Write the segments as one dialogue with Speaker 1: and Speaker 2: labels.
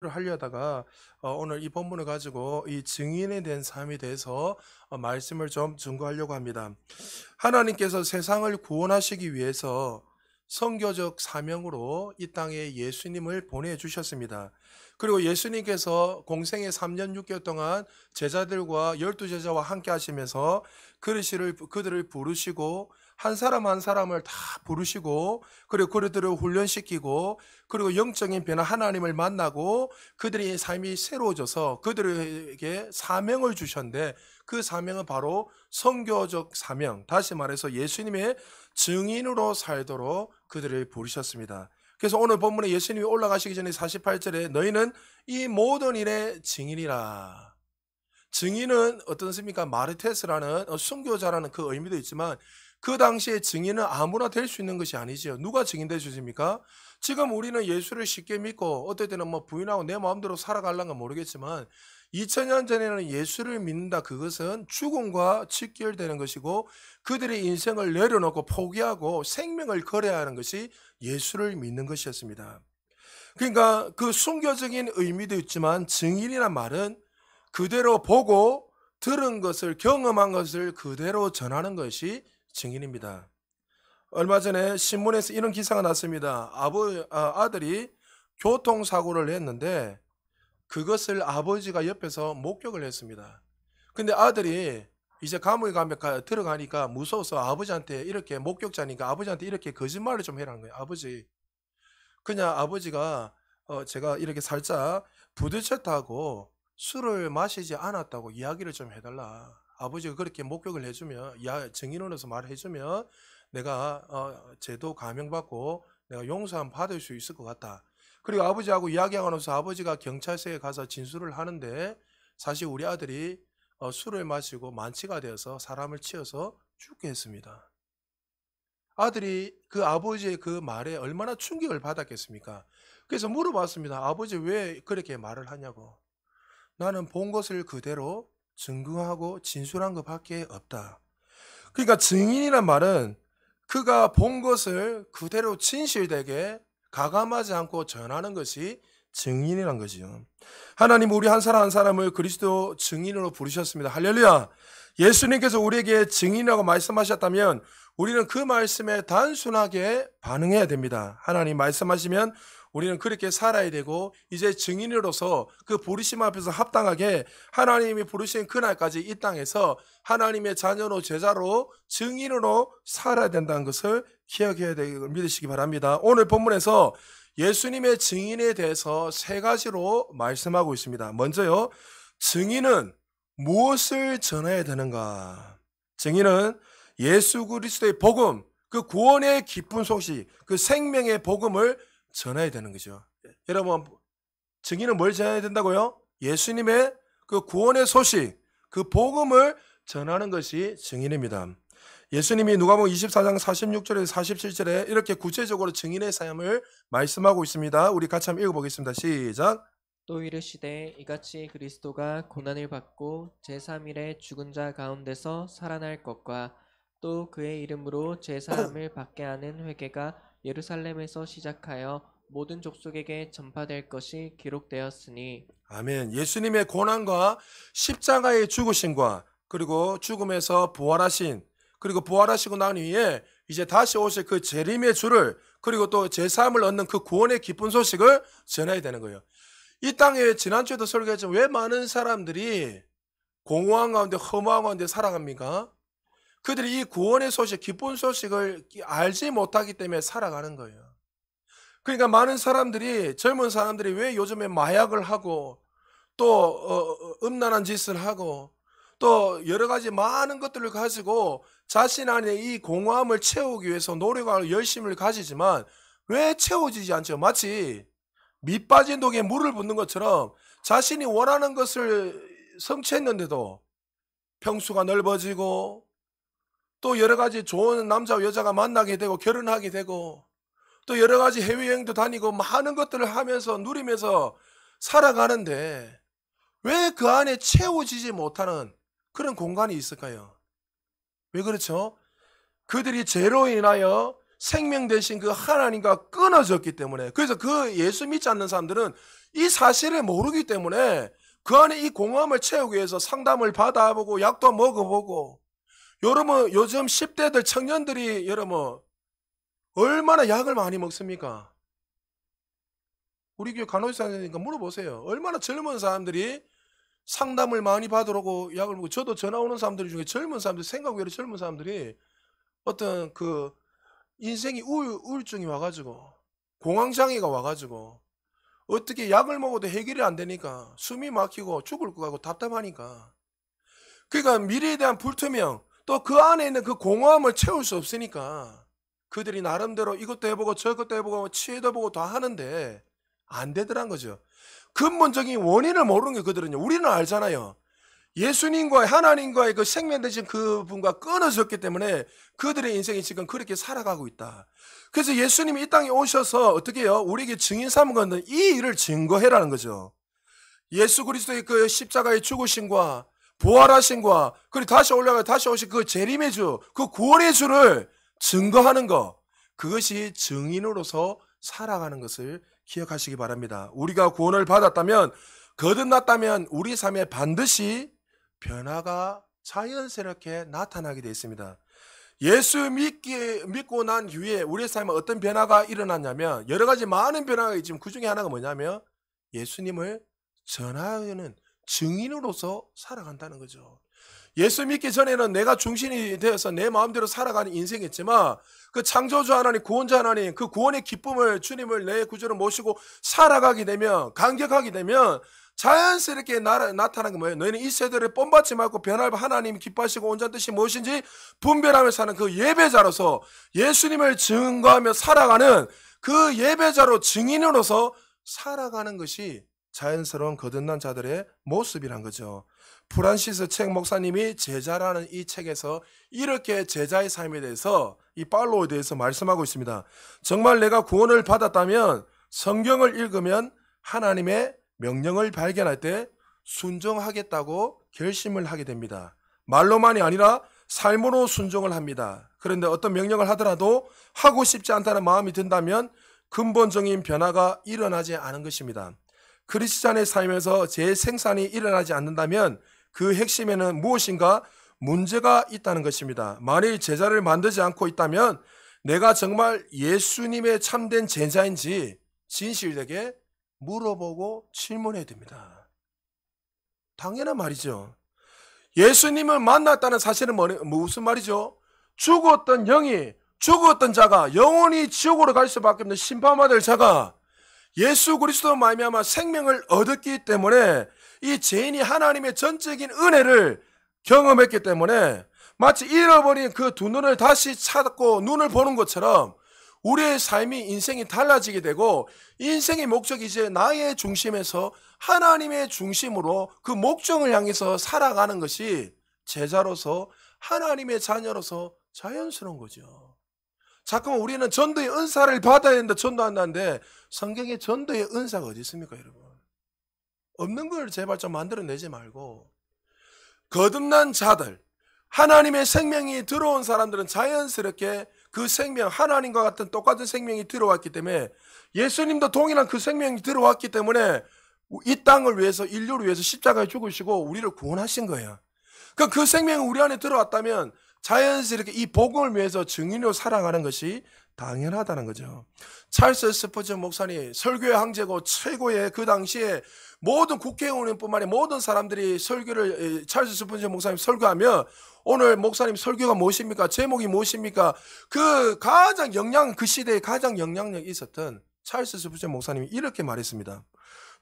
Speaker 1: 하려다가 오늘 이 본문을 가지고 이 증인에 대한 삶에 대해서 말씀을 좀 증거하려고 합니다. 하나님께서 세상을 구원하시기 위해서 선교적 사명으로 이 땅에 예수님을 보내주셨습니다. 그리고 예수님께서 공생의 3년 6개월 동안 제자들과 12제자와 함께 하시면서 그들을 부르시고 한 사람 한 사람을 다 부르시고 그리고 그들을 훈련시키고 그리고 영적인 변화 하나님을 만나고 그들의 삶이 새로워져서 그들에게 사명을 주셨는데 그 사명은 바로 선교적 사명, 다시 말해서 예수님의 증인으로 살도록 그들을 부르셨습니다. 그래서 오늘 본문에 예수님이 올라가시기 전에 48절에 너희는 이 모든 일의 증인이라. 증인은 어떻습니까? 마르테스라는 순교자라는 그 의미도 있지만 그 당시에 증인은 아무나 될 수 있는 것이 아니죠. 누가 증인 될 수 있습니까? 지금 우리는 예수를 쉽게 믿고 어떨 때는 뭐 부인하고 내 마음대로 살아가려는 건 모르겠지만 2000년 전에는 예수를 믿는다. 그것은 죽음과 직결되는 것이고 그들의 인생을 내려놓고 포기하고 생명을 걸어야 하는 것이 예수를 믿는 것이었습니다. 그러니까 그 순교적인 의미도 있지만 증인이란 말은 그대로 보고 들은 것을 경험한 것을 그대로 전하는 것이 증인입니다. 얼마 전에 신문에서 이런 기사가 났습니다. 아들이 교통사고를 했는데 그것을 아버지가 옆에서 목격을 했습니다. 근데 아들이 이제 감옥에 들어가니까 무서워서 아버지한테 이렇게 목격자니까 아버지한테 이렇게 거짓말을 좀 해라는 거예요. 아버지, 그냥 아버지가 제가 이렇게 살짝 부딪혔다고 술을 마시지 않았다고 이야기를 좀 해달라. 아버지가 그렇게 목격을 해주면, 증인으로서 말해주면 내가 제도 감형받고 내가 용서함 받을 수 있을 것 같다. 그리고 아버지하고 이야기하고 나서 아버지가 경찰서에 가서 진술을 하는데 사실 우리 아들이 술을 마시고 만취가 되어서 사람을 치어서 죽게 했습니다. 아들이 그 아버지의 그 말에 얼마나 충격을 받았겠습니까? 그래서 물어봤습니다. 아버지 왜 그렇게 말을 하냐고. 나는 본 것을 그대로 증거하고 진술한 것밖에 없다. 그러니까 증인이란 말은 그가 본 것을 그대로 진실되게 가감하지 않고 전하는 것이 증인이란 거지요. 하나님 우리 한 사람 한 사람을 그리스도 증인으로 부르셨습니다. 할렐루야. 예수님께서 우리에게 증인이라고 말씀하셨다면 우리는 그 말씀에 단순하게 반응해야 됩니다. 하나님 말씀하시면 우리는 그렇게 살아야 되고 이제 증인으로서 그 부르심 앞에서 합당하게 하나님이 부르신 그날까지 이 땅에서 하나님의 자녀로 제자로 증인으로 살아야 된다는 것을 기억해야 되고 믿으시기 바랍니다. 오늘 본문에서 예수님의 증인에 대해서 세 가지로 말씀하고 있습니다. 먼저요, 증인은 무엇을 전해야 되는가? 증인은 예수 그리스도의 복음, 그 구원의 기쁜 소식, 그 생명의 복음을 전해야 되는 거죠. 여러분, 증인은 뭘 전해야 된다고요? 예수님의 그 구원의 소식, 그 복음을 전하는 것이 증인입니다. 예수님이 누가복음 24장 46절에서 47절에 이렇게 구체적으로 증인의 삶을 말씀하고 있습니다. 우리 같이 한번 읽어보겠습니다. 시작.
Speaker 2: 또 이르시되 이같이 그리스도가 고난을 받고 제3일에 죽은 자 가운데서 살아날 것과 또 그의 이름으로 제사함을 받게 하는 회개가 예루살렘에서 시작하여 모든 족속에게 전파될 것이 기록되었으니.
Speaker 1: 아멘. 예수님의 고난과 십자가의 죽으심과 그리고 죽음에서 부활하신 그리고 부활하시고 난 후에 이제 다시 오실 그 재림의 주를 그리고 또 제사함을 얻는 그 구원의 기쁜 소식을 전해야 되는 거예요. 이 땅에 지난주에도 설교했지만 왜 많은 사람들이 공허한 가운데 허무한 가운데 살아갑니까? 그들이 이 구원의 소식, 기쁜 소식을 알지 못하기 때문에 살아가는 거예요. 그러니까 많은 사람들이 젊은 사람들이 왜 요즘에 마약을 하고 또 음란한 짓을 하고 또 여러 가지 많은 것들을 가지고 자신 안에 이 공허함을 채우기 위해서 노력하고 열심을 가지지만 왜 채워지지 않죠? 마치 밑 빠진 독에 물을 붓는 것처럼 자신이 원하는 것을 성취했는데도 평수가 넓어지고 또 여러 가지 좋은 남자와 여자가 만나게 되고 결혼하게 되고 또 여러 가지 해외여행도 다니고 많은 것들을 하면서 누리면서 살아가는데 왜 그 안에 채워지지 못하는 그런 공간이 있을까요? 왜 그렇죠? 그들이 죄로 인하여 생명 대신 그 하나님과 끊어졌기 때문에. 그래서 그 예수 믿지 않는 사람들은 이 사실을 모르기 때문에 그 안에 이 공허함을 채우기 위해서 상담을 받아보고 약도 먹어보고, 여러분 요즘 10대들 청년들이 여러분 얼마나 약을 많이 먹습니까? 우리 교회 간호사님과 물어보세요. 얼마나 젊은 사람들이 상담을 많이 받으려고 약을 먹고, 저도 전화 오는 사람들 중에 젊은 사람들, 생각 외로 젊은 사람들이 어떤 그 인생이 우울증이 와가지고 공황장애가 와가지고 어떻게 약을 먹어도 해결이 안 되니까 숨이 막히고 죽을 것 같고 답답하니까, 그러니까 미래에 대한 불투명, 또 그 안에 있는 그 공허함을 채울 수 없으니까 그들이 나름대로 이것도 해보고 저것도 해보고 치료도 해보고 다 하는데 안 되더란 거죠. 근본적인 원인을 모르는 게 그들은요. 우리는 알잖아요. 예수님과의, 하나님과의 그 생명 되신 그분과 끊어졌기 때문에 그들의 인생이 지금 그렇게 살아가고 있다. 그래서 예수님이 이 땅에 오셔서 어떻게 해요? 우리에게 증인 삼은 것은 이 일을 증거해라는 거죠. 예수 그리스도의 그 십자가의 죽으심과 부활하심과 그리고 다시 올라가 다시 오신 그 재림의 주, 그 구원의 주를 증거하는 것, 그것이 증인으로서 살아가는 것을 기억하시기 바랍니다. 우리가 구원을 받았다면, 거듭났다면 우리 삶에 반드시 변화가 자연스럽게 나타나게 되어 있습니다. 예수 믿고 난 후에 우리 삶에 어떤 변화가 일어났냐면, 여러 가지 많은 변화가 있지만 그 중에 하나가 뭐냐면 예수님을 전하는 증인으로서 살아간다는 거죠. 예수 믿기 전에는 내가 중심이 되어서 내 마음대로 살아가는 인생이었지만, 그 창조주 하나님, 구원자 하나님, 그 구원의 기쁨을, 주님을 내 구주로 모시고 살아가게 되면, 감격하게 되면 자연스럽게 나타나는 게 뭐예요? 너희는 이 세대를 본받지 말고 변할 하나님이 기뻐하시고 온전한 뜻이 무엇인지 분별하며 사는 그 예배자로서 예수님을 증거하며 살아가는 그 예배자로, 증인으로서 살아가는 것이 자연스러운 거듭난 자들의 모습이란 거죠. 프란시스 책 목사님이 제자라는 이 책에서 이렇게 제자의 삶에 대해서, 이 팔로우에 대해서 말씀하고 있습니다. 정말 내가 구원을 받았다면 성경을 읽으면 하나님의 명령을 발견할 때 순종하겠다고 결심을 하게 됩니다. 말로만이 아니라 삶으로 순종을 합니다. 그런데 어떤 명령을 하더라도 하고 싶지 않다는 마음이 든다면 근본적인 변화가 일어나지 않은 것입니다. 크리스찬의 삶에서 재생산이 일어나지 않는다면 그 핵심에는 무엇인가 문제가 있다는 것입니다. 만일 제자를 만들지 않고 있다면 내가 정말 예수님의 참된 제자인지 진실되게 물어보고 질문해야 됩니다. 당연한 말이죠. 예수님을 만났다는 사실은 무슨 말이죠? 죽었던 영이, 죽었던 자가 영원히 지옥으로 갈 수밖에 없는 심판받을 자가 예수 그리스도 말미암아 생명을 얻었기 때문에, 이 죄인이 하나님의 전적인 은혜를 경험했기 때문에 마치 잃어버린 그 두 눈을 다시 찾고 눈을 보는 것처럼 우리의 삶이, 인생이 달라지게 되고, 인생의 목적이 이제 나의 중심에서 하나님의 중심으로 그 목적을 향해서 살아가는 것이 제자로서, 하나님의 자녀로서 자연스러운 거죠. 자꾸만 우리는 전도의 은사를 받아야 된다, 전도한다는데 성경에 전도의 은사가 어디 있습니까, 여러분? 없는 걸 제발 좀 만들어내지 말고, 거듭난 자들, 하나님의 생명이 들어온 사람들은 자연스럽게 그 생명, 하나님과 같은 똑같은 생명이 들어왔기 때문에, 예수님도 동일한 그 생명이 들어왔기 때문에 이 땅을 위해서, 인류를 위해서 십자가에 죽으시고 우리를 구원하신 거예요. 그 생명이 우리 안에 들어왔다면 자연스럽게 이 복음을 위해서 증인으로 살아가는 것이 당연하다는 거죠. 찰스 스퍼전 목사님, 설교의 황제고 최고의, 그 당시에 모든 국회의원뿐만 아니라 모든 사람들이 설교를, 찰스 스퍼전 목사님 설교하면 오늘 목사님 설교가 무엇입니까? 제목이 무엇입니까? 그 시대에 가장 영향력이 있었던 찰스 스퍼전 목사님이 이렇게 말했습니다.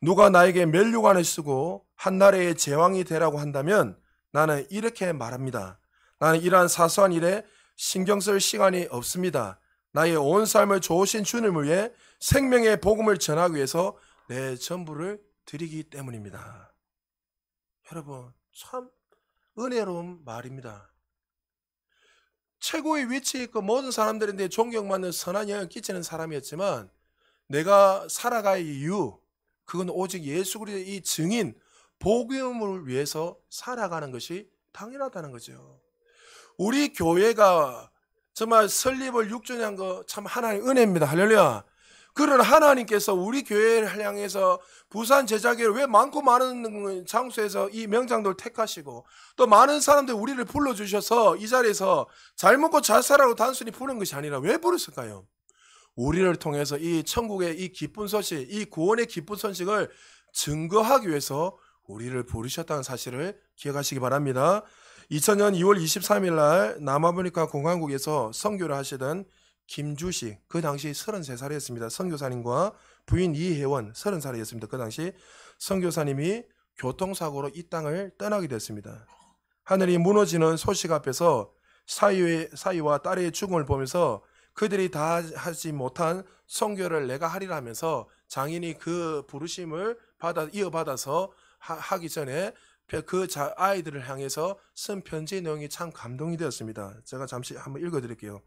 Speaker 1: 누가 나에게 면류관을 쓰고 한 나라의 제왕이 되라고 한다면 나는 이렇게 말합니다. 나는 이러한 사소한 일에 신경 쓸 시간이 없습니다. 나의 온 삶을 좋으신 주님을 위해 생명의 복음을 전하기 위해서 내 전부를 드리기 때문입니다. 여러분, 참 은혜로운 말입니다. 최고의 위치에 있고 모든 사람들인데 존경받는 선한 영향을 끼치는 사람이었지만, 내가 살아갈 이유, 그건 오직 예수 그리스도의 이 증인, 복음을 위해서 살아가는 것이 당연하다는 거죠. 우리 교회가 정말 설립을 6주년 한 거 참 하나님의 은혜입니다. 할렐루야. 그런 하나님께서 우리 교회를 향해서 부산 제자교회를 왜 많고 많은 장소에서 이 명장도를 택하시고 또 많은 사람들 우리를 불러주셔서 이 자리에서 잘 먹고 잘 살라고 단순히 부른 것이 아니라 왜 부르실까요? 우리를 통해서 이 천국의 이 기쁜 소식, 이 구원의 기쁜 소식을 증거하기 위해서 우리를 부르셨다는 사실을 기억하시기 바랍니다. 2000년 2월 23일 날 남아프리카 공화국에서 선교를 하시던 김주식, 그 당시 33살이었습니다. 선교사님과 부인 이혜원 30살이었습니다. 그 당시 선교사님이 교통사고로 이 땅을 떠나게 됐습니다. 하늘이 무너지는 소식 앞에서 사위와 딸의 죽음을 보면서 그들이 다 하지 못한 선교를 내가 하리라 하면서 장인이 그 부르심을 이어받아서 하기 전에 그 아이들을 향해서 쓴 편지 내용이 참 감동이 되었습니다. 제가 잠시 한번 읽어드릴게요.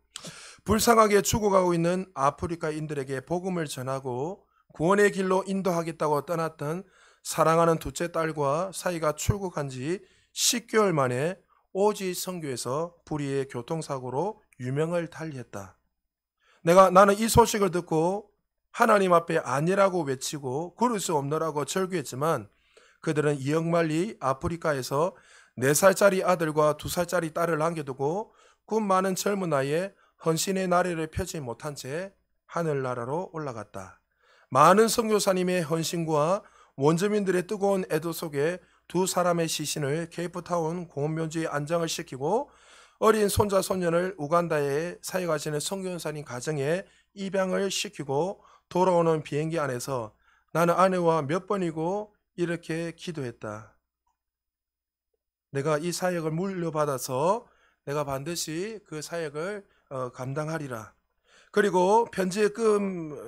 Speaker 1: 불쌍하게 죽어가고 있는 아프리카인들에게 복음을 전하고 구원의 길로 인도하겠다고 떠났던 사랑하는 둘째 딸과 사이가 출국한 지 10개월 만에 오지 선교에서 불의의 교통사고로 유명을 달리했다. 나는 이 소식을 듣고 하나님 앞에 아니라고 외치고 그럴 수 없노라고 절규했지만 그들은 이역만리 아프리카에서 4살짜리 아들과 2살짜리 딸을 남겨두고 꿈 많은 젊은 나이에 헌신의 나래를 펴지 못한 채 하늘나라로 올라갔다. 많은 선교사님의 헌신과 원주민들의 뜨거운 애도 속에 두 사람의 시신을 케이프타운 공원묘지에 안장을 시키고 어린 손자 손녀를 우간다에 사역하시는 선교사님 가정에 입양을 시키고 돌아오는 비행기 안에서 나는 아내와 몇 번이고 이렇게 기도했다. 내가 이 사역을 물려받아서 내가 반드시 그 사역을 감당하리라. 그리고 편지의 끝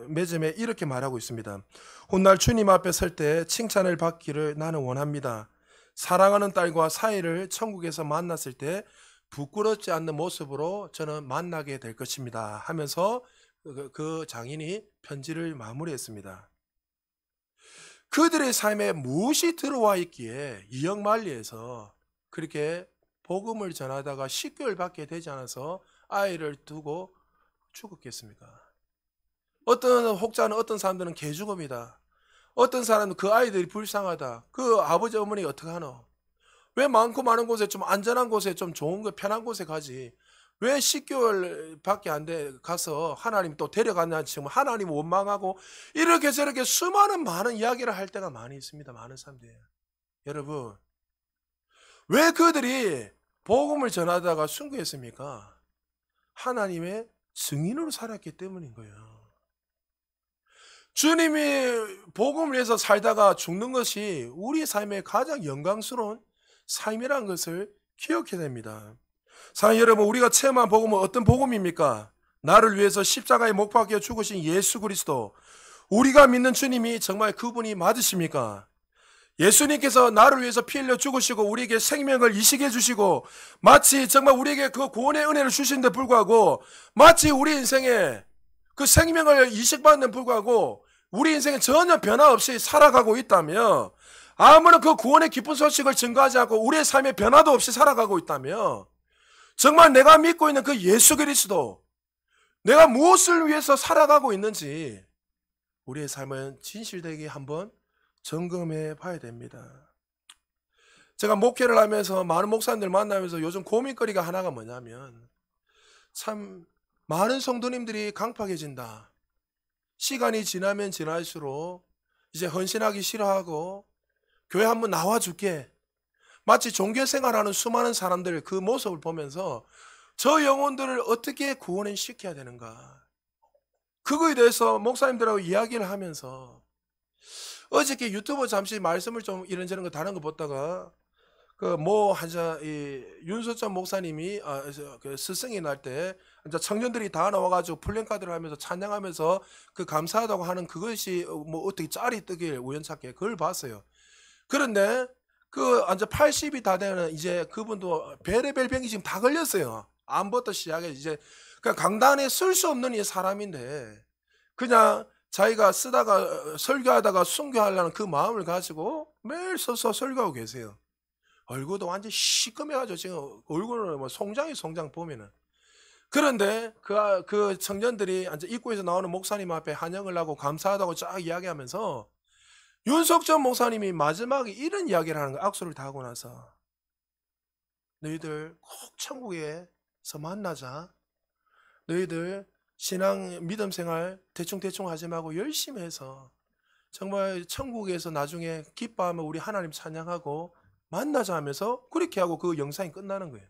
Speaker 1: 맺음에 이렇게 말하고 있습니다. 훗날 주님 앞에 설 때 칭찬을 받기를 나는 원합니다. 사랑하는 딸과 사이를 천국에서 만났을 때 부끄럽지 않는 모습으로 저는 만나게 될 것입니다. 하면서 그 장인이 편지를 마무리했습니다. 그들의 삶에 무엇이 들어와 있기에 이역만리에서 그렇게 복음을 전하다가 10개월밖에 되지 않아서 아이를 두고 죽었겠습니까? 어떤 혹자는 어떤 사람들은 개죽음이다. 어떤 사람은 그 아이들이 불쌍하다. 그 아버지 어머니 어떡하노? 왜 많고 많은 곳에 좀 안전한 곳에 좀 좋은 거 편한 곳에 가지? 왜 10개월밖에 안 돼 가서 하나님 또 데려갔냐 지금 하나님 원망하고 이렇게 저렇게 수많은 많은 이야기를 할 때가 많이 있습니다. 많은 사람들이. 여러분, 왜 그들이 복음을 전하다가 순교했습니까? 하나님의 증인으로 살았기 때문인 거예요. 주님이 복음을 위해서 살다가 죽는 것이 우리 삶의 가장 영광스러운 삶이라는 것을 기억해야 됩니다. 사랑하는 여러분, 우리가 체험한 복음은 어떤 복음입니까? 나를 위해서 십자가에 못 박혀 죽으신 예수 그리스도. 우리가 믿는 주님이 정말 그분이 맞으십니까? 예수님께서 나를 위해서 피 흘려 죽으시고 우리에게 생명을 이식해 주시고 마치 정말 우리에게 그 구원의 은혜를 주신 데 불구하고 마치 우리 인생에 그 생명을 이식받는 데 불구하고 우리 인생에 전혀 변화 없이 살아가고 있다며, 아무런 그 구원의 기쁜 소식을 증거하지 않고 우리의 삶에 변화도 없이 살아가고 있다며, 정말 내가 믿고 있는 그 예수 그리스도, 내가 무엇을 위해서 살아가고 있는지 우리의 삶은 진실되게 한번 점검해 봐야 됩니다. 제가 목회를 하면서 많은 목사님들 만나면서 요즘 고민거리가 하나가 뭐냐면, 참 많은 성도님들이 강팍해진다. 시간이 지나면 지날수록 이제 헌신하기 싫어하고 교회 한번 나와줄게. 마치 종교생활하는 수많은 사람들 그 모습을 보면서 저 영혼들을 어떻게 구원을 시켜야 되는가. 그거에 대해서 목사님들하고 이야기를 하면서 어저께 유튜브 잠시 말씀을 좀 이런저런 거 다른 거 보다가 윤소천 목사님이 그 스승이 날 때 이제 청년들이 다 나와가지고 플랜카드를 하면서 찬양하면서 그 감사하다고 하는 그것이 뭐 어떻게 짤이 뜨길 우연찮게 그걸 봤어요. 그런데 그 이제 80이 다 되는 이제 그분도 별의별 병이 지금 다 걸렸어요. 암부터 시작해 이제 그냥 강단에 쓸 수 없는 이 사람인데 그냥 자기가 쓰다가 설교하다가 순교하려는 그 마음을 가지고 매일 서서 설교하고 계세요. 얼굴도 완전 시꺼매가지고 지금 얼굴은 뭐 송장 보면은. 그런데 그 청년들이 이제 입구에서 나오는 목사님 앞에 환영을 하고 감사하다고 쫙 이야기하면서 윤석전 목사님이 마지막에 이런 이야기를 하는 거야. 악수를 다 하고 나서 너희들 꼭 천국에서 만나자. 너희들 신앙 믿음 생활 대충 하지 말고 열심히 해서 정말 천국에서 나중에 기뻐하면 우리 하나님 찬양하고 만나자 하면서 그렇게 하고 그 영상이 끝나는 거예요.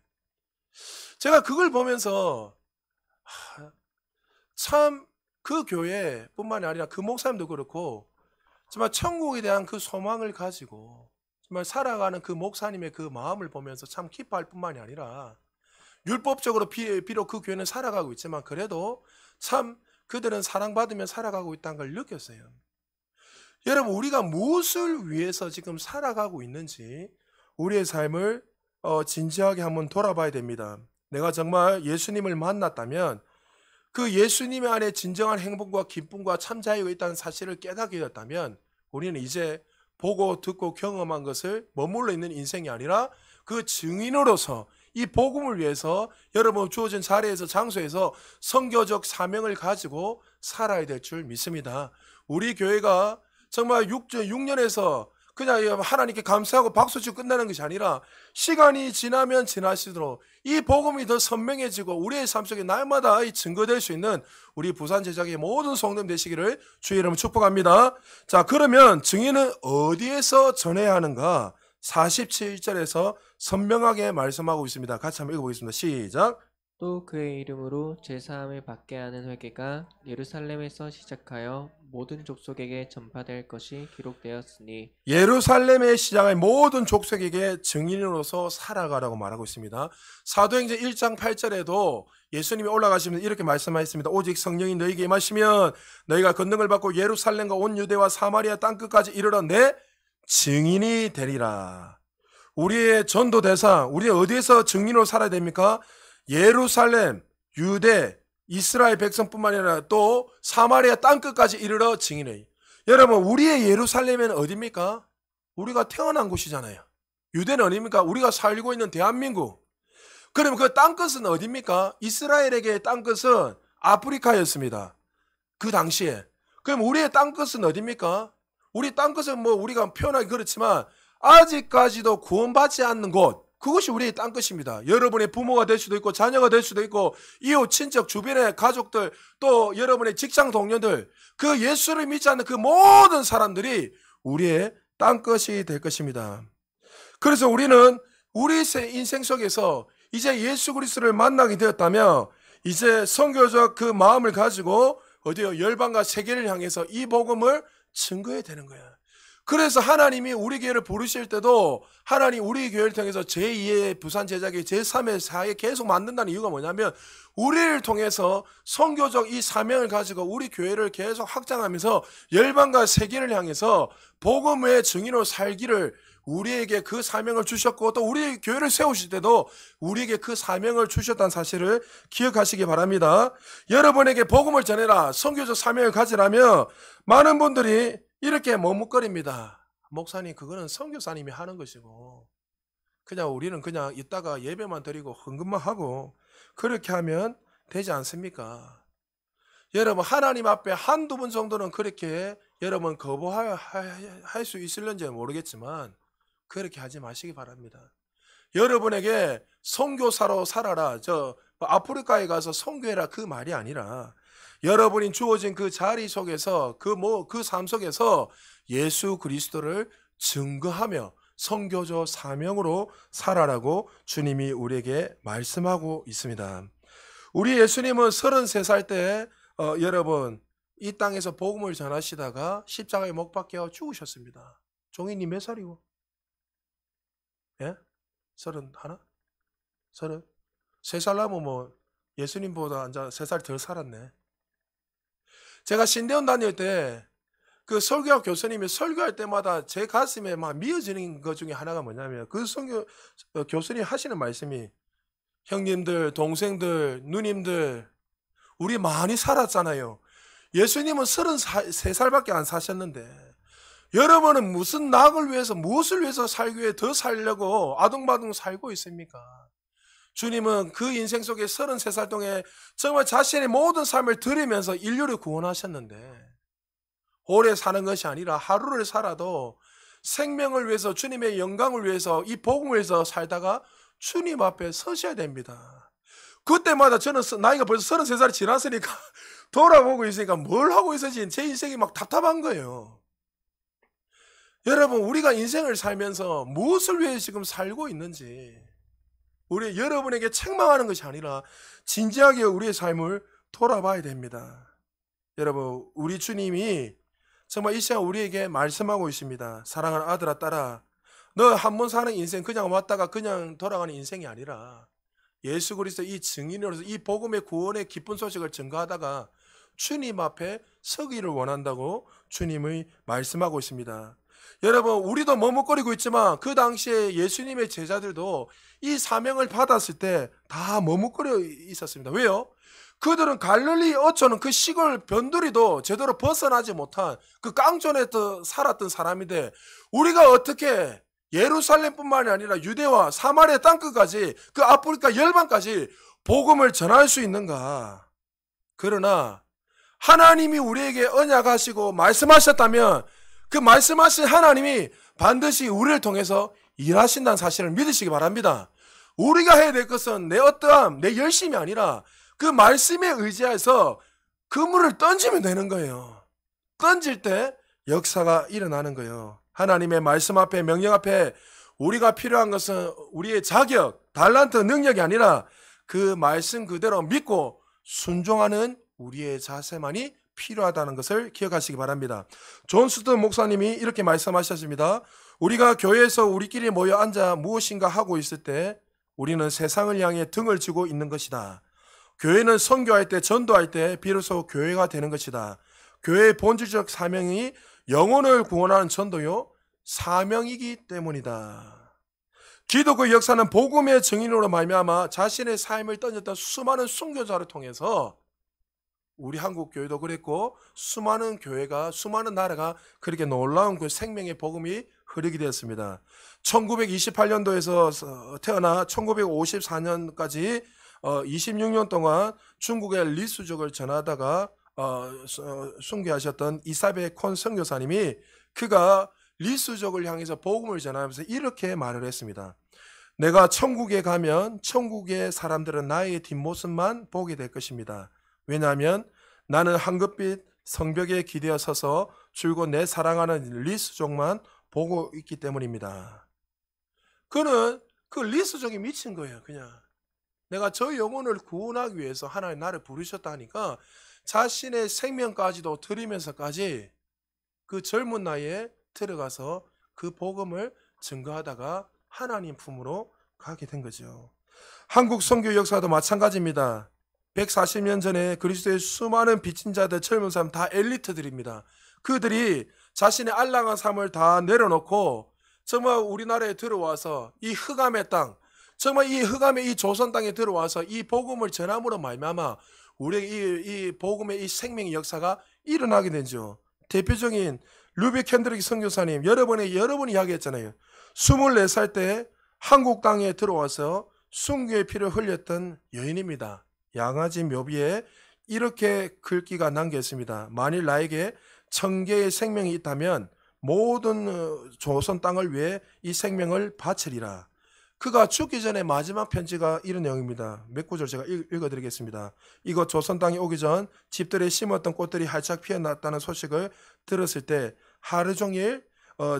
Speaker 1: 제가 그걸 보면서 참 그 교회뿐만이 아니라 그 목사님도 그렇고 정말 천국에 대한 그 소망을 가지고 정말 살아가는 그 목사님의 그 마음을 보면서 참 기뻐할 뿐만이 아니라 율법적으로 비록 그 교회는 살아가고 있지만 그래도 참 그들은 사랑받으며 살아가고 있다는 걸 느꼈어요. 여러분, 우리가 무엇을 위해서 지금 살아가고 있는지 우리의 삶을 진지하게 한번 돌아봐야 됩니다. 내가 정말 예수님을 만났다면 그 예수님 안에 진정한 행복과 기쁨과 참 자유가 있다는 사실을 깨닫게 되었다면 우리는 이제 보고 듣고 경험한 것을 머물러 있는 인생이 아니라 그 증인으로서 이 복음을 위해서 여러분 주어진 자리에서 장소에서 선교적 사명을 가지고 살아야 될 줄 믿습니다. 우리 교회가 정말 6년에서 그냥 하나님께 감사하고 박수치고 끝나는 것이 아니라 시간이 지나면 지나시도록 이 복음이 더 선명해지고 우리의 삶 속에 날마다 증거될 수 있는 우리 부산 제작의 모든 성도님 되시기를 주의 이름으로 축복합니다. 자, 그러면 증인은 어디에서 전해야 하는가? 47절에서 선명하게 말씀하고 있습니다. 같이 한번 읽어보겠습니다. 시작.
Speaker 2: 또 그의 이름으로 제사함을 받게 하는 회개가 예루살렘에서 시작하여 모든 족속에게 전파될 것이 기록되었으니
Speaker 1: 예루살렘의 시장의 모든 족속에게 증인으로서 살아가라고 말하고 있습니다. 사도행전 1장 8절에도 예수님이 올라가시면서 이렇게 말씀하셨습니다. 오직 성령이 너희에게 임하시면 너희가 권능을 받고 예루살렘과 온 유대와 사마리아 땅끝까지 이르러 내 증인이 되리라. 우리의 전도 대상, 우리 어디에서 증인으로 살아야 됩니까? 예루살렘, 유대, 이스라엘 백성뿐만 아니라 또 사마리아 땅끝까지 이르러 증인해. 여러분, 우리의 예루살렘은 어디입니까? 우리가 태어난 곳이잖아요. 유대는 어디입니까? 우리가 살고 있는 대한민국. 그러면 그 땅끝은 어디입니까? 이스라엘에게의 땅끝은 아프리카였습니다. 그 당시에. 그럼 우리의 땅끝은 어디입니까? 우리 땅끝은 뭐 우리가 표현하기 그렇지만 아직까지도 구원받지 않는 곳, 그것이 우리의 땅끝입니다. 여러분의 부모가 될 수도 있고 자녀가 될 수도 있고 이웃, 친척, 주변의 가족들, 또 여러분의 직장 동료들, 그 예수를 믿지 않는 그 모든 사람들이 우리의 땅끝이 될 것입니다. 그래서 우리는 우리 인생 속에서 이제 예수 그리스도를 만나게 되었다면 이제 선교적 그 마음을 가지고 어디요? 열방과 세계를 향해서 이 복음을 증거해야 되는 거야. 그래서 하나님이 우리 교회를 부르실 때도 하나님 우리 교회를 통해서 제2의 부산 제자계 제3의 사회 계속 만든다는 이유가 뭐냐면 우리를 통해서 선교적 이 사명을 가지고 우리 교회를 계속 확장하면서 열방과 세계를 향해서 복음의 증인으로 살기를 우리에게 그 사명을 주셨고 또 우리 교회를 세우실 때도 우리에게 그 사명을 주셨다는 사실을 기억하시기 바랍니다. 여러분에게 복음을 전해라, 선교적 사명을 가지라면 많은 분들이 이렇게 머뭇거립니다. 목사님, 그거는 선교사님이 하는 것이고 그냥 우리는 그냥 이따가 예배만 드리고 헌금만 하고 그렇게 하면 되지 않습니까? 여러분, 하나님 앞에 한두 번 정도는 그렇게 여러분 거부할 수 있을는지 모르겠지만 그렇게 하지 마시기 바랍니다. 여러분에게 선교사로 살아라, 아프리카에 가서 선교해라, 그 말이 아니라 여러분이 주어진 그 자리 속에서 그 삶 속에서 예수 그리스도를 증거하며 선교적 사명으로 살아라고 주님이 우리에게 말씀하고 있습니다. 우리 예수님은 33살 때 여러분 이 땅에서 복음을 전하시다가 십자가에 못 박혀 죽으셨습니다. 종이님 몇 살이고? 예? 31? 33살 나면 뭐 예수님보다 3살 덜 살았네. 제가 신대원 다닐 때 그 설교학 교수님이 설교할 때마다 제 가슴에 막 미어지는 것 중에 하나가 뭐냐면 그 교수님 하시는 말씀이 형님들, 동생들, 누님들 우리 많이 살았잖아요. 예수님은 33살밖에 안 사셨는데 여러분은 무슨 낙을 위해서 무엇을 위해서 살기 위해 더 살려고 아둥바둥 살고 있습니까? 주님은 그 인생 속에 33살 동안 정말 자신의 모든 삶을 드리면서 인류를 구원하셨는데, 오래 사는 것이 아니라 하루를 살아도 생명을 위해서, 주님의 영광을 위해서, 이 복음을 위해서 살다가 주님 앞에 서셔야 됩니다. 그때마다 저는 나이가 벌써 33살이 지났으니까 돌아보고 있으니까 뭘 하고 있었지 제 인생이 막 답답한 거예요. 여러분, 우리가 인생을 살면서 무엇을 위해 지금 살고 있는지, 우리 여러분에게 책망하는 것이 아니라 진지하게 우리의 삶을 돌아봐야 됩니다. 여러분, 우리 주님이 정말 이 시간 우리에게 말씀하고 있습니다. 사랑하는 아들아, 딸아, 너 한 번 사는 인생 그냥 왔다가 그냥 돌아가는 인생이 아니라 예수 그리스도 이 증인으로서 이 복음의 구원의 기쁜 소식을 전가하다가 주님 앞에 서기를 원한다고 주님이 말씀하고 있습니다. 여러분, 우리도 머뭇거리고 있지만 그 당시에 예수님의 제자들도 이 사명을 받았을 때 다 머뭇거려 있었습니다. 왜요? 그들은 갈릴리 어촌은 그 시골 변두리도 제대로 벗어나지 못한 그 깡촌에 살았던 사람인데, 우리가 어떻게 예루살렘뿐만이 아니라 유대와 사마리아 땅끝까지, 그 아프리카 열방까지 복음을 전할 수 있는가? 그러나 하나님이 우리에게 언약하시고 말씀하셨다면 그 말씀하신 하나님이 반드시 우리를 통해서 일하신다는 사실을 믿으시기 바랍니다. 우리가 해야 될 것은 내 어떠함, 내 열심이 아니라 그 말씀에 의지해서 그물을 던지면 되는 거예요. 던질 때 역사가 일어나는 거예요. 하나님의 말씀 앞에, 명령 앞에 우리가 필요한 것은 우리의 자격, 달란트, 능력이 아니라 그 말씀 그대로 믿고 순종하는 우리의 자세만이 필요하다는 것을 기억하시기 바랍니다. 존 스턴 목사님이 이렇게 말씀하셨습니다. 우리가 교회에서 우리끼리 모여 앉아 무엇인가 하고 있을 때 우리는 세상을 향해 등을 쥐고 있는 것이다. 교회는 선교할 때, 전도할 때 비로소 교회가 되는 것이다. 교회의 본질적 사명이 영혼을 구원하는 전도요, 사명이기 때문이다. 기독교 역사는 복음의 증인으로 말미암아 자신의 삶을 던졌던 수많은 순교자를 통해서, 우리 한국 교회도 그랬고 수많은 교회가, 수많은 나라가 그렇게 놀라운 그 생명의 복음이 흐르게 되었습니다. 1928년도에서 태어나 1954년까지 26년 동안 중국의 리수족을 전하다가 순교하셨던 이사베 콘 선교사님이, 그가 리수족을 향해서 복음을 전하면서 이렇게 말을 했습니다. 내가 천국에 가면 천국의 사람들은 나의 뒷모습만 보게 될 것입니다. 왜냐하면 나는 황급빛 성벽에 기대어 서서 줄곧 내 사랑하는 리수족만 보고 있기 때문입니다. 그는 그 리수족이 미친 거예요. 그냥 내가 저 영혼을 구원하기 위해서 하나님 나를 부르셨다니까 자신의 생명까지도 드리면서까지 그 젊은 나이에 들어가서 그 복음을 증거하다가 하나님 품으로 가게 된 거죠. 한국 선교 역사도 마찬가지입니다. 140년 전에 그리스도의 수많은 빚진 자들, 젊은 사람 다 엘리트들입니다. 그들이 자신의 알량한 삶을 다 내려놓고 정말 우리나라에 들어와서 이 흑암의 땅, 정말 이 흑암의 이 조선 땅에 들어와서 이 복음을 전함으로 말미암아 우리에게 이 복음의 이 생명의 역사가 일어나게 되죠. 대표적인 루비 캔드릭 선교사님, 여러분이 이야기했잖아요. 24살 때 한국 땅에 들어와서 순교의 피를 흘렸던 여인입니다. 양아지 묘비에 이렇게 글귀가 남겨있습니다. 만일 나에게 1000개의 생명이 있다면 모든 조선 땅을 위해 이 생명을 바치리라. 그가 죽기 전에 마지막 편지가 이런 내용입니다. 몇 구절 제가 읽어드리겠습니다. 이곳 조선 땅에 오기 전 집들에 심었던 꽃들이 활짝 피어났다는 소식을 들었을 때 하루 종일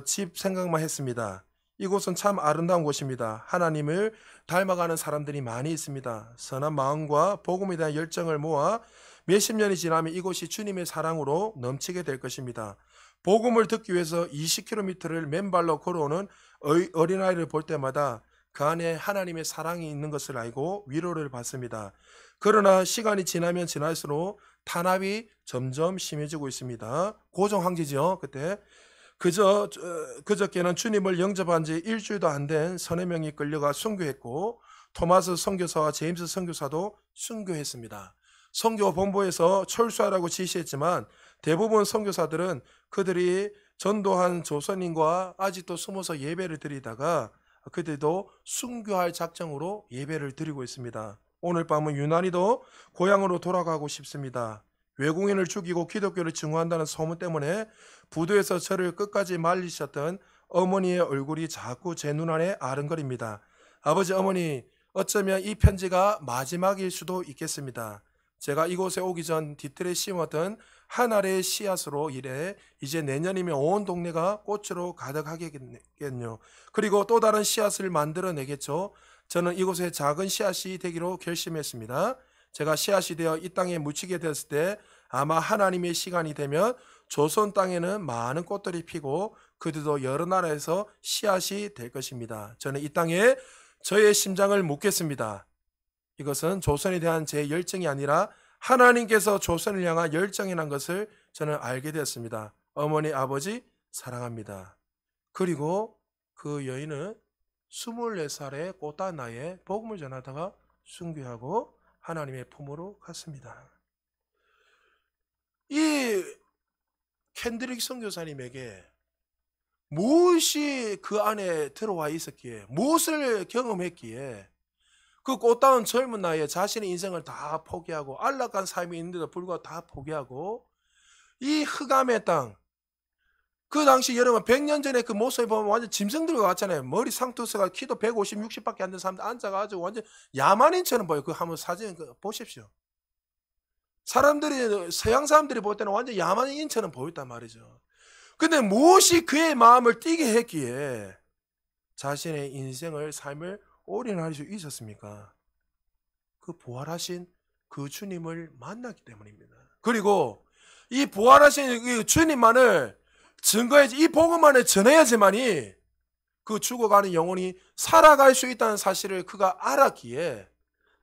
Speaker 1: 집 생각만 했습니다. 이곳은 참 아름다운 곳입니다. 하나님을 닮아가는 사람들이 많이 있습니다. 선한 마음과 복음에 대한 열정을 모아 몇십 년이 지나면 이곳이 주님의 사랑으로 넘치게 될 것입니다. 복음을 듣기 위해서 20km를 맨발로 걸어오는 어린아이를 볼 때마다 그 안에 하나님의 사랑이 있는 것을 알고 위로를 받습니다. 그러나 시간이 지나면 지날수록 탄압이 점점 심해지고 있습니다. 고종 황제죠. 그때 그저께는 주님을 영접한 지 일주일도 안 된 서너 명이 끌려가 순교했고, 토마스 선교사와 제임스 선교사도 순교했습니다. 선교 본부에서 철수하라고 지시했지만 대부분 선교사들은 그들이 전도한 조선인과 아직도 숨어서 예배를 드리다가 그들도 순교할 작정으로 예배를 드리고 있습니다. 오늘 밤은 유난히도 고향으로 돌아가고 싶습니다. 외국인을 죽이고 기독교를 증오한다는 소문 때문에 부두에서 저를 끝까지 말리셨던 어머니의 얼굴이 자꾸 제 눈안에 아른거립니다. 아버지, 어머니, 어쩌면 이 편지가 마지막일 수도 있겠습니다. 제가 이곳에 오기 전 뒤틀에 심었던 한 알의 씨앗으로 일해 이제 내년이면 온 동네가 꽃으로 가득하겠군요. 그리고 또 다른 씨앗을 만들어내겠죠. 저는 이곳에 작은 씨앗이 되기로 결심했습니다. 제가 씨앗이 되어 이 땅에 묻히게 되었을 때 아마 하나님의 시간이 되면 조선 땅에는 많은 꽃들이 피고 그들도 여러 나라에서 씨앗이 될 것입니다. 저는 이 땅에 저의 심장을 묻겠습니다. 이것은 조선에 대한 제 열정이 아니라 하나님께서 조선을 향한 열정이란 것을 저는 알게 되었습니다. 어머니, 아버지 사랑합니다. 그리고 그 여인은 24살의 꽃단 나이에 복음을 전하다가 순교하고 하나님의 품으로 갔습니다. 이 켄드릭 선교사님에게 무엇이 그 안에 들어와 있었기에, 무엇을 경험했기에 그 꽃다운 젊은 나이에 자신의 인생을 다 포기하고 안락한 삶이 있는데도 불구하고 다 포기하고 이 흑암의 땅, 그 당시 여러분 100년 전에 그 모습을 보면 완전 짐승 들고 같잖아요. 머리 상투스가 키도 150, 60밖에 안 되는 사람들 앉아가지고 완전 야만인처럼 보여요. 그 한번 사진 보십시오. 사람들이, 서양 사람들이 볼 때는 완전 야만인처럼 보였단 말이죠. 근데 무엇이 그의 마음을 뛰게 했기에 자신의 인생을, 삶을 올인할 수 있었습니까? 그 부활하신 그 주님을 만났기 때문입니다. 그리고 이 부활하신 이 주님만을 증거해야지, 이 복음만을 전해야지만이 그 죽어가는 영혼이 살아갈 수 있다는 사실을 그가 알았기에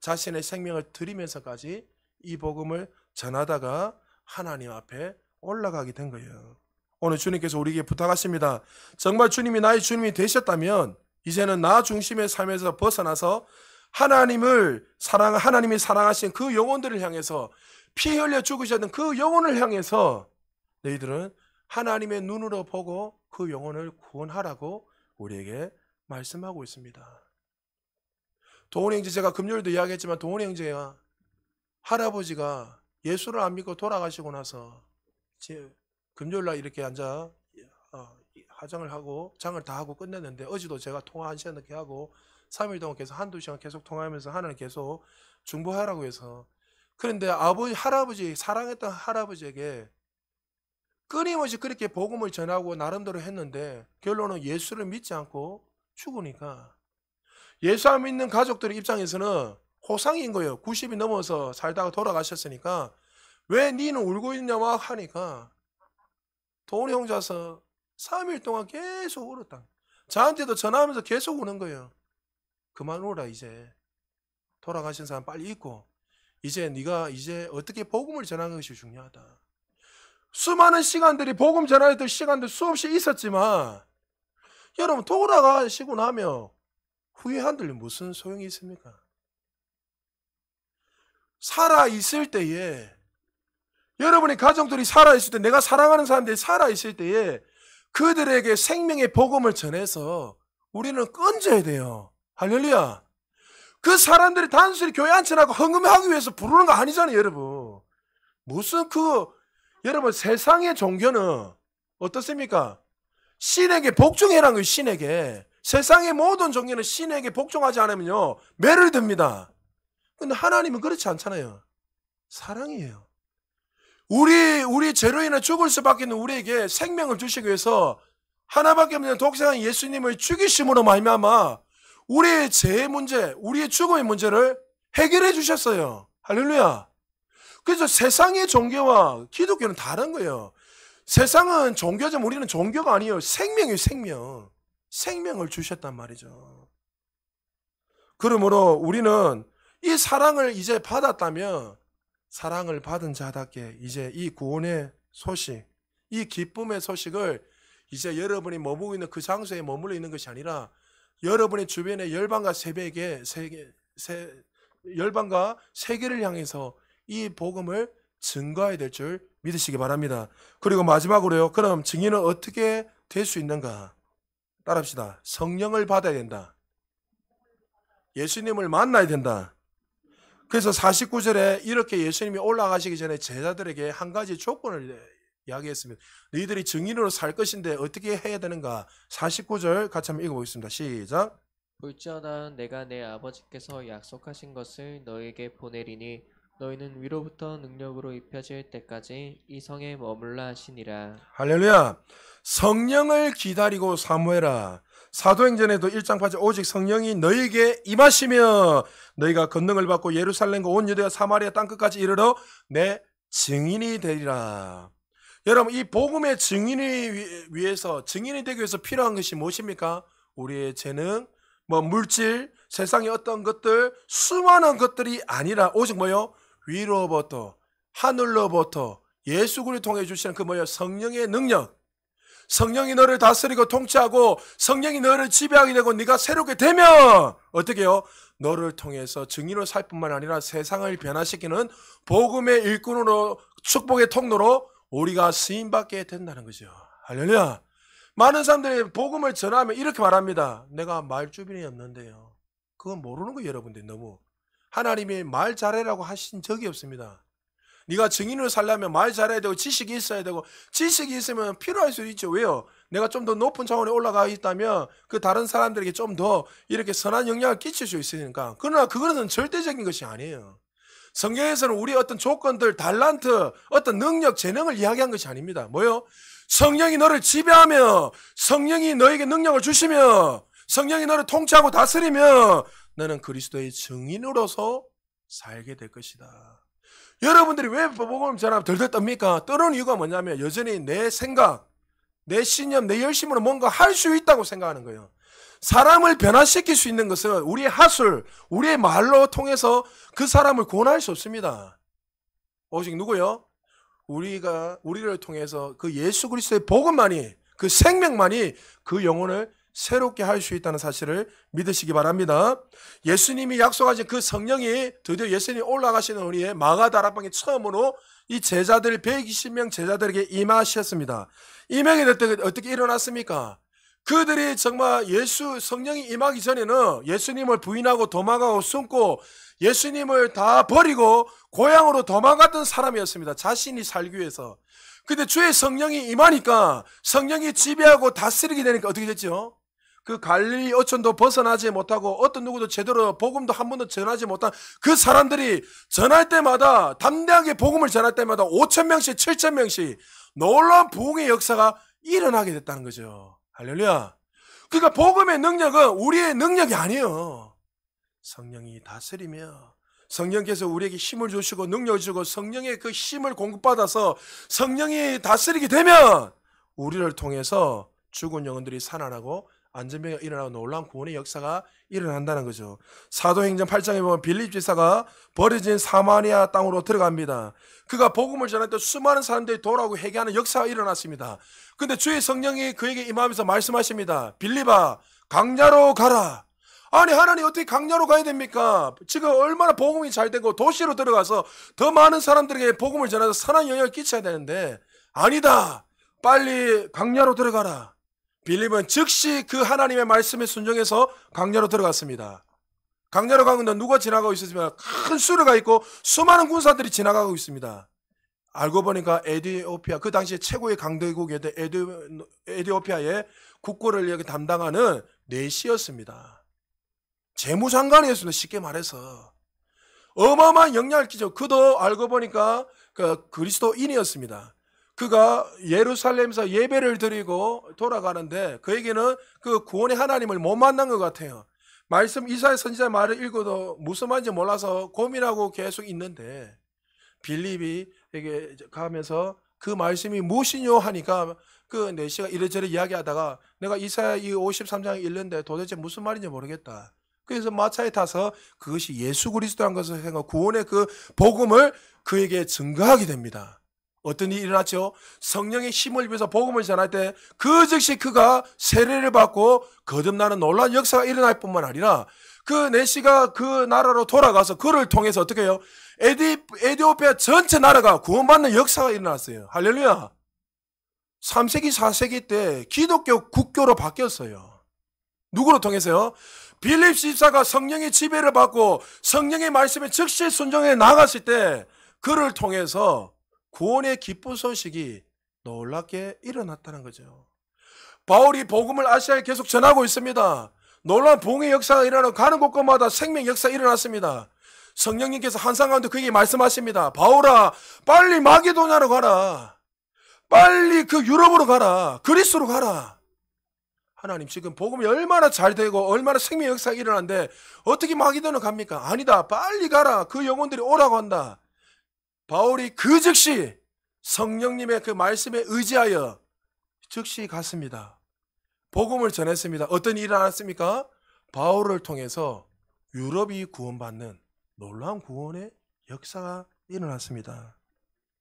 Speaker 1: 자신의 생명을 드리면서까지 이 복음을 전하다가 하나님 앞에 올라가게 된 거예요. 오늘 주님께서 우리에게 부탁하십니다. 정말 주님이 나의 주님이 되셨다면 이제는 나 중심의 삶에서 벗어나서 하나님이 사랑하신 그 영혼들을 향해서, 피 흘려 죽으셨던 그 영혼을 향해서 너희들은 하나님의 눈으로 보고 그 영혼을 구원하라고 우리에게 말씀하고 있습니다. 도훈이 형제, 제가 금요일도 이야기했지만 도훈이 형제가 할아버지가 예수를 안 믿고 돌아가시고 나서 금요일날 이렇게 앉아 화장을 하고 장을 다 하고 끝냈는데, 어제도 제가 통화 1시간 넘게 하고 3일 동안 계속 한두 시간 계속 통화하면서 하나님 계속 중보하라고 해서, 그런데 할아버지, 사랑했던 할아버지에게 끊임없이 그렇게 복음을 전하고 나름대로 했는데 결론은 예수를 믿지 않고 죽으니까 예수 안 믿는 가족들 입장에서는 호상인 거예요. 90이 넘어서 살다가 돌아가셨으니까 왜 니는 울고 있냐 막 하니까 도훈이 형제서 3일 동안 계속 울었다. 저한테도 전화하면서 계속 우는 거예요. 그만 울어라. 이제 돌아가신 사람 빨리 잊고 이제 네가 이제 어떻게 복음을 전하는 것이 중요하다. 수많은 시간들이, 복음 전하였던 시간들 수없이 있었지만 여러분 돌아가시고 나면 후회한들 무슨 소용이 있습니까? 살아있을 때에, 여러분의 가정들이 살아있을 때, 내가 사랑하는 사람들이 살아있을 때에 그들에게 생명의 복음을 전해서 우리는 건져야 돼요. 할렐루야. 그 사람들이 단순히 교회 안치라고 헌금하기 위해서 부르는 거 아니잖아요, 여러분. 무슨 여러분 세상의 종교는 어떻습니까? 신에게 복종해라는 거예요, 신에게. 세상의 모든 종교는 신에게 복종하지 않으면요, 매를 듭니다. 근데 하나님은 그렇지 않잖아요. 사랑이에요. 우리 죄로 인해 죽을 수밖에 없는 우리에게 생명을 주시기 위해서 하나밖에 없는 독생한 예수님을 죽이심으로 말미암아 우리의 죄의 문제, 우리의 죽음의 문제를 해결해 주셨어요. 할렐루야. 그래서 세상의 종교와 기독교는 다른 거예요. 세상은 종교지만 우리는 종교가 아니에요. 생명이에요, 생명. 생명을 주셨단 말이죠. 그러므로 우리는 이 사랑을 이제 받았다면 사랑을 받은 자답게 이제 이 구원의 소식, 이 기쁨의 소식을 이제 여러분이 머무고 있는 그 장소에 머물러 있는 것이 아니라 여러분의 주변의 열방과 열방과 세계를 향해서 이 복음을 증거해야 될 줄 믿으시기 바랍니다. 그리고 마지막으로요. 그럼 증인은 어떻게 될 수 있는가? 따라합시다. 성령을 받아야 된다. 예수님을 만나야 된다. 그래서 49절에 이렇게 예수님이 올라가시기 전에 제자들에게 한 가지 조건을 이야기했습니다. 너희들이 증인으로 살 것인데 어떻게 해야 되는가? 49절 같이 한번 읽어보겠습니다. 시작.
Speaker 2: 볼지어다 내가 내 아버지께서 약속하신 것을 너에게 보내리니 너희는 위로부터 능력으로 입혀질 때까지 이 성에 머물라 하시니라.
Speaker 1: 할렐루야. 성령을 기다리고 사모해라. 사도행전에도 1장 8절 오직 성령이 너희에게 임하시며 너희가 권능을 받고 예루살렘과 온 유대와 사마리아 땅끝까지 이르러 내 증인이 되리라. 여러분, 이 복음의 증인이 되기 위해서 필요한 것이 무엇입니까? 우리의 재능, 물질, 세상의 어떤 것들, 수많은 것들이 아니라 오직 뭐요? 위로부터, 하늘로부터 예수 그리스도를 통해 주시는 그 성령의 능력. 성령이 너를 다스리고 통치하고 성령이 너를 지배하게 되고 네가 새롭게 되면 어떻게 해요? 너를 통해서 증인으로 살 뿐만 아니라 세상을 변화시키는 복음의 일꾼으로, 축복의 통로로 우리가 쓰임받게 된다는 거죠. 할렐루야. 많은 사람들이 복음을 전하면 이렇게 말합니다. 내가 말주변이 없는데요. 그건 모르는 거예요, 여러분들. 너무 하나님이 말 잘해라고 하신 적이 없습니다. 네가 증인으로 살려면 말 잘해야 되고 지식이 있어야 되고, 지식이 있으면 필요할 수 있죠. 왜요? 내가 좀 더 높은 차원에 올라가 있다면 그 다른 사람들에게 좀 더 이렇게 선한 영향을 끼칠 수 있으니까. 그러나 그것은 절대적인 것이 아니에요. 성경에서는 우리의 어떤 조건들, 달란트, 어떤 능력, 재능을 이야기한 것이 아닙니다. 뭐요? 성령이 너를 지배하며 성령이 너에게 능력을 주시며 성령이 너를 통치하고 다스리며 너는 그리스도의 증인으로서 살게 될 것이다. 여러분들이 왜 복음을 전하면 덜덜 떱니까? 떠는 이유가 뭐냐면 여전히 내 생각, 내 신념, 내 열심으로 뭔가 할 수 있다고 생각하는 거예요. 사람을 변화시킬 수 있는 것은 우리의 하술, 우리의 말로 통해서 그 사람을 구원할 수 없습니다. 오직 누구요? 우리를 통해서 그 예수 그리스도의 복음만이, 그 생명만이 그 영혼을 새롭게 할 수 있다는 사실을 믿으시기 바랍니다. 예수님이 약속하신 그 성령이 드디어 예수님이 올라가시는 우리의 마가다락방에 처음으로 이 제자들 120명 제자들에게 임하셨습니다. 임하게 될 때 어떻게 일어났습니까? 그들이 정말 성령이 임하기 전에는 예수님을 부인하고 도망가고 숨고 예수님을 다 버리고 고향으로 도망갔던 사람이었습니다. 자신이 살기 위해서. 근데 주의 성령이 임하니까 성령이 지배하고 다스리게 되니까 어떻게 됐죠? 그 갈릴리 어촌도 벗어나지 못하고 어떤 누구도 제대로 복음도 한 번도 전하지 못한 그 사람들이 전할 때마다 담대하게 복음을 전할 때마다 5,000명씩 7,000명씩 놀라운 부흥의 역사가 일어나게 됐다는 거죠. 할렐루야. 그러니까 복음의 능력은 우리의 능력이 아니에요. 성령이 다스리며 성령께서 우리에게 힘을 주시고 능력을 주고 성령의 그 힘을 공급받아서 성령이 다스리게 되면 우리를 통해서 죽은 영혼들이 살아나고 안전병이 일어나고 놀라운 구원의 역사가 일어난다는 거죠. 사도행전 8장에 보면 빌립 지사가 버려진 사마리아 땅으로 들어갑니다. 그가 복음을 전할 때 수많은 사람들이 돌아오고 회개하는 역사가 일어났습니다. 근데 주의 성령이 그에게 임하면서 말씀하십니다. 빌립아, 강야로 가라. 아니, 하나님 어떻게 강야로 가야 됩니까? 지금 얼마나 복음이 잘 되고 도시로 들어가서 더 많은 사람들에게 복음을 전해서 선한 영향을 끼쳐야 되는데 아니다. 빨리 강야로 들어가라. 빌립은 즉시 그 하나님의 말씀에 순종해서 강야로 들어갔습니다. 강야로 가는 데 누가 지나가고 있었으면 큰 수레가 있고 수많은 군사들이 지나가고 있습니다. 알고 보니까 에티오피아, 그 당시에 최고의 강대국이었던 에티오피아의 국고를 여기 담당하는 내시였습니다. 재무장관이었습니다. 쉽게 말해서. 어마어마한 영향을 끼쳐. 그도 알고 보니까 그리스도인이었습니다. 그가 예루살렘에서 예배를 드리고 돌아가는데 그에게는 그 구원의 하나님을 못 만난 것 같아요. 말씀 이사야 선지자 말을 읽어도 무슨 말인지 몰라서 고민하고 계속 있는데 빌립이 에게 가면서 그 말씀이 무엇이뇨 하니까 그 내시가 이래저래 이야기하다가 내가 이사야 이 53장에 읽는데 도대체 무슨 말인지 모르겠다. 그래서 마차에 타서 그것이 예수 그리스도라는 것을 생각 구원의 그 복음을 그에게 증거하게 됩니다. 어떤 일이 일어났죠? 성령의 힘을 입어서 복음을 전할 때 그 즉시 그가 세례를 받고 거듭나는 놀라운 역사가 일어날 뿐만 아니라 그 내시가 그 나라로 돌아가서 그를 통해서 어떻게 해요? 에티오피아 전체 나라가 구원받는 역사가 일어났어요. 할렐루야. 3세기 4세기 때 기독교 국교로 바뀌었어요. 누구로 통해서요? 빌립 집사가 성령의 지배를 받고 성령의 말씀에 즉시 순종해 나갔을 때 그를 통해서 구원의 기쁜 소식이 놀랍게 일어났다는 거죠. 바울이 복음을 아시아에 계속 전하고 있습니다. 놀라운 봉의 역사가 일어나고 가는 곳곳마다 생명 역사가 일어났습니다. 성령님께서 한상 가운데 그에게 말씀하십니다. 바울아, 빨리 마게도냐로 가라. 빨리 그 유럽으로 가라. 그리스로 가라. 하나님, 지금 복음이 얼마나 잘 되고 얼마나 생명 역사가 일어났는데 어떻게 마게도냐 갑니까? 아니다. 빨리 가라. 그 영혼들이 오라고 한다. 바울이 그 즉시 성령님의 그 말씀에 의지하여 즉시 갔습니다. 복음을 전했습니다. 어떤 일이 일어났습니까? 바울을 통해서 유럽이 구원받는 놀라운 구원의 역사가 일어났습니다.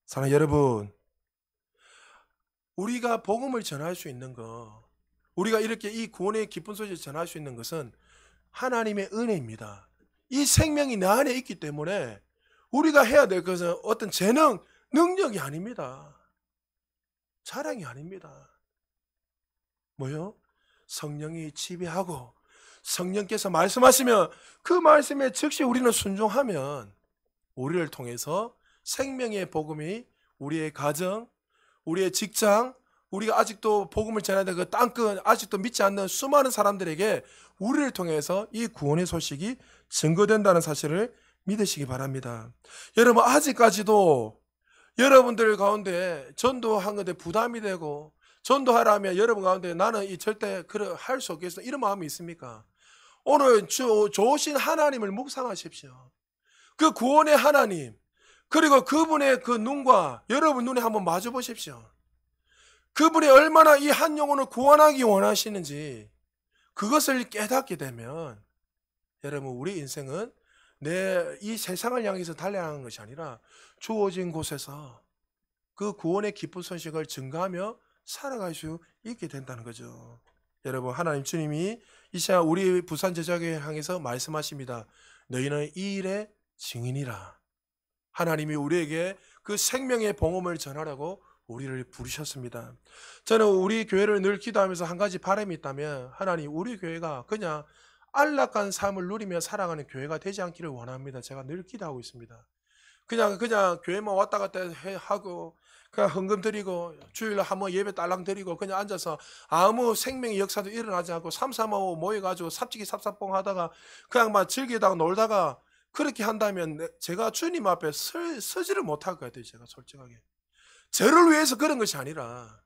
Speaker 1: 사랑하는 여러분, 우리가 복음을 전할 수 있는 것, 우리가 이렇게 이 구원의 기쁜 소식을 전할 수 있는 것은 하나님의 은혜입니다. 이 생명이 내 안에 있기 때문에 우리가 해야 될 것은 어떤 재능, 능력이 아닙니다. 자랑이 아닙니다. 뭐요? 성령이 지배하고 성령께서 말씀하시면 그 말씀에 즉시 우리는 순종하면 우리를 통해서 생명의 복음이 우리의 가정, 우리의 직장, 우리가 아직도 복음을 전해야 될 그 땅끝, 아직도 믿지 않는 수많은 사람들에게 우리를 통해서 이 구원의 소식이 증거된다는 사실을 믿으시기 바랍니다. 여러분, 아직까지도 여러분들 가운데 전도한 건데 부담이 되고 전도하라면 여러분 가운데 나는 이 절대 할 수 없겠어 이런 마음이 있습니까? 오늘 좋으신 하나님을 묵상하십시오. 그 구원의 하나님, 그리고 그분의 그 눈과 여러분 눈에 한번 마주 보십시오. 그분이 얼마나 이 한 영혼을 구원하기 원하시는지 그것을 깨닫게 되면 여러분, 우리 인생은 내 이 세상을 향해서 달려가는 것이 아니라 주어진 곳에서 그 구원의 기쁜 소식을 증거하며 살아갈 수 있게 된다는 거죠. 여러분, 하나님 주님이 이 시간 우리 부산 제자교회를 향해서 말씀하십니다. 너희는 이 일의 증인이라. 하나님이 우리에게 그 생명의 복음을 전하라고 우리를 부르셨습니다. 저는 우리 교회를 늘 기도하면서 한 가지 바람이 있다면, 하나님, 우리 교회가 그냥 안락한 삶을 누리며 살아가는 교회가 되지 않기를 원합니다. 제가 늘 기도하고 있습니다. 그냥 교회만 왔다 갔다 하고 그냥 헌금 드리고 주일날 한번 예배 딸랑 드리고 그냥 앉아서 아무 생명의 역사도 일어나지 않고 삼삼오오 모여가지고 삽지기 삽삽봉 하다가 그냥 막 즐기다가 놀다가 그렇게 한다면 제가 주님 앞에 서지를 못할 것 같아요. 제가 솔직하게. 저를 위해서 그런 것이 아니라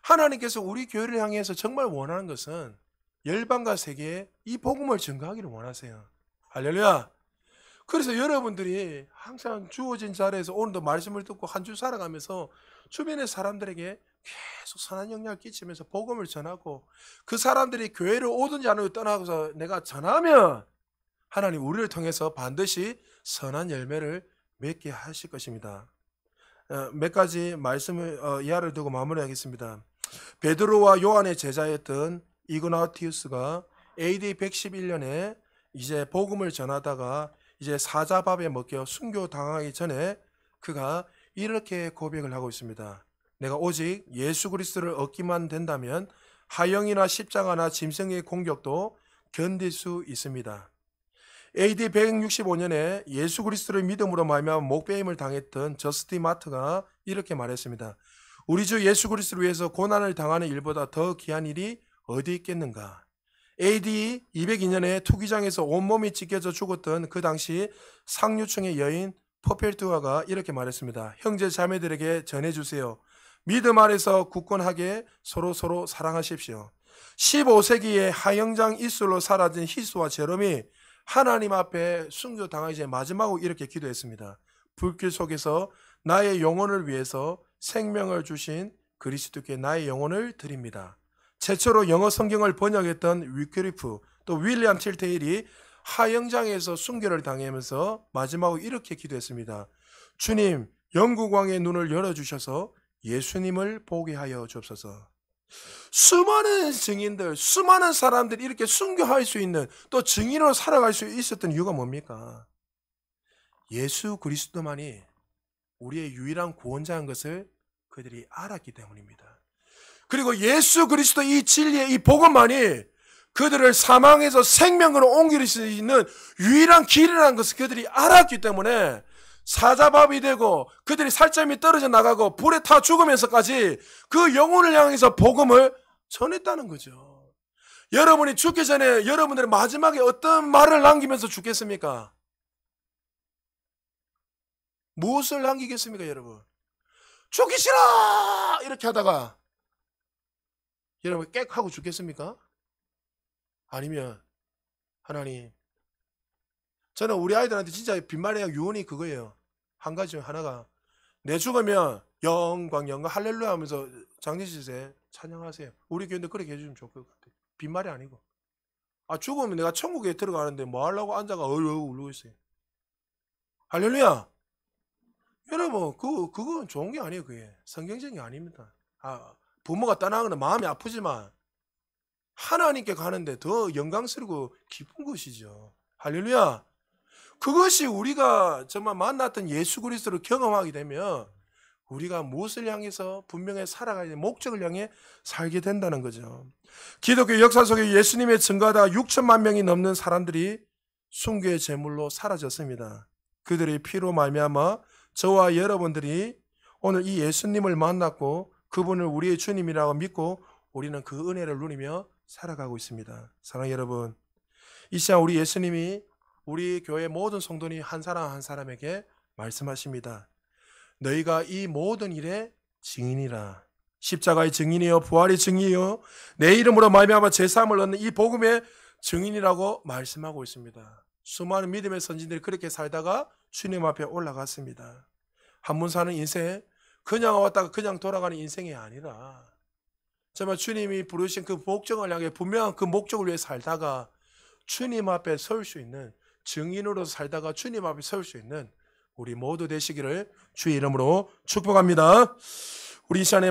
Speaker 1: 하나님께서 우리 교회를 향해서 정말 원하는 것은 열방과 세계에 이 복음을 증거하기를 원하세요. 할렐루야. 그래서 여러분들이 항상 주어진 자리에서 오늘도 말씀을 듣고 한 주 살아가면서 주변의 사람들에게 계속 선한 영향을 끼치면서 복음을 전하고 그 사람들이 교회를 오든지 안 오든지 떠나서 내가 전하면 하나님 우리를 통해서 반드시 선한 열매를 맺게 하실 것입니다. 몇 가지 말씀을 이하를 두고 마무리하겠습니다. 베드로와 요한의 제자였던 이그나티우스가 AD 111년에 이제 복음을 전하다가 이제 사자밥에 먹혀 순교당하기 전에 그가 이렇게 고백을 하고 있습니다. 내가 오직 예수 그리스도를 얻기만 된다면 하형이나 십자가나 짐승의 공격도 견딜 수 있습니다. AD 165년에 예수 그리스도를 믿음으로 말미암아 목배임을 당했던 저스틴 마트가 이렇게 말했습니다. 우리 주 예수 그리스도를 위해서 고난을 당하는 일보다 더 귀한 일이 어디 있겠는가? AD 202년에 투기장에서 온몸이 찢겨져 죽었던 그 당시 상류층의 여인 퍼펠투아가 이렇게 말했습니다. 형제 자매들에게 전해주세요. 믿음 안에서 굳건하게 서로 사랑하십시오. 15세기에 하영장 이슬로 사라진 히스와 제롬이 하나님 앞에 순교당하기 전에 마지막으로 이렇게 기도했습니다. 불길 속에서 나의 영혼을 위해서 생명을 주신 그리스도께 나의 영혼을 드립니다. 최초로 영어 성경을 번역했던 위크리프 또 윌리엄 틸테일이 하영장에서 순교를 당하면서 마지막으로 이렇게 기도했습니다. 주님, 영국왕의 눈을 열어주셔서 예수님을 보게 하여 주옵소서. 수많은 증인들, 수많은 사람들이 이렇게 순교할 수 있는 또 증인으로 살아갈 수 있었던 이유가 뭡니까? 예수 그리스도만이 우리의 유일한 구원자인 것을 그들이 알았기 때문입니다. 그리고 예수 그리스도 이 진리의 이 복음만이 그들을 사망에서 생명으로 옮길 수 있는 유일한 길이라는 것을 그들이 알았기 때문에 사자밥이 되고 그들이 살점이 떨어져 나가고 불에 타 죽으면서까지 그 영혼을 향해서 복음을 전했다는 거죠. 여러분이 죽기 전에 여러분들의 마지막에 어떤 말을 남기면서 죽겠습니까? 무엇을 남기겠습니까, 여러분? 죽기 싫어! 이렇게 하다가 여러분 꽥 하고 죽겠습니까? 아니면 하나님, 저는 우리 아이들한테 진짜 빈말의 유언이 그거예요. 한 가지 중 하나가, 내 죽으면 영광 할렐루야 하면서 장례식에 찬양하세요. 우리 교인들 그렇게 해주면 좋을 것 같아요. 빈말이 아니고. 아, 죽으면 내가 천국에 들어가는데 뭐 하려고 앉아가 울고 있어요. 할렐루야. 여러분, 그건 좋은 게 아니에요. 그게 성경적인 게 아닙니다. 부모가 떠나거나 마음이 아프지만 하나님께 가는데 더 영광스럽고 기쁜 것이죠. 할렐루야. 그것이 우리가 정말 만났던 예수 그리스도를 경험하게 되면 우리가 무엇을 향해서 분명히 살아가야 될 목적을 향해 살게 된다는 거죠. 기독교 역사 속에 예수님의 증거하다 6천만 명이 넘는 사람들이 순교의 제물로 사라졌습니다. 그들의 피로 말미암아 저와 여러분들이 오늘 이 예수님을 만났고 그분을 우리의 주님이라고 믿고 우리는 그 은혜를 누리며 살아가고 있습니다. 사랑하는 여러분, 이 시간 우리 예수님이 우리 교회 모든 성도니 한 사람 한 사람에게 말씀하십니다. 너희가 이 모든 일의 증인이라. 십자가의 증인이요 부활의 증인이요 내 이름으로 말미암아 제사함을 얻는 이 복음의 증인이라고 말씀하고 있습니다. 수많은 믿음의 선진들이 그렇게 살다가 주님 앞에 올라갔습니다. 한 번 사는 인생, 그냥 왔다가 그냥 돌아가는 인생이 아니라 정말 주님이 부르신 그 목적을 향해 분명한 그 목적을 위해 살다가 주님 앞에 설 수 있는, 증인으로 살다가 주님 앞에 설 수 있는 우리 모두 되시기를 주의 이름으로 축복합니다. 우리 이 시간에